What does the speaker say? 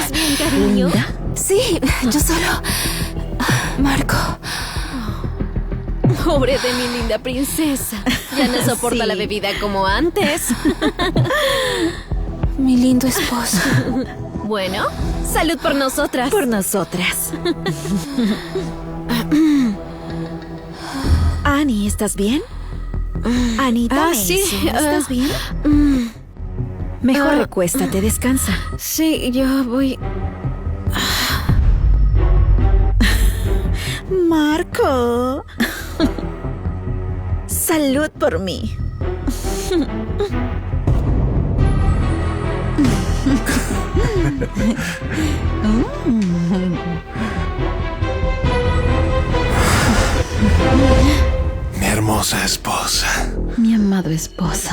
¿Estás bien, cariño? ¿Linda? Sí, yo solo... Marco. Pobre de mi linda princesa. Ya no soporta Sí. la bebida como antes. Mi lindo esposo. Bueno, salud por nosotras. Por nosotras. Annie, ¿estás bien? Anita, sí, ¿estás bien? Mejor recuéstate, descansa. Sí, yo voy... Marco. Salud por mí. Mi hermosa esposa. Mi amado esposo.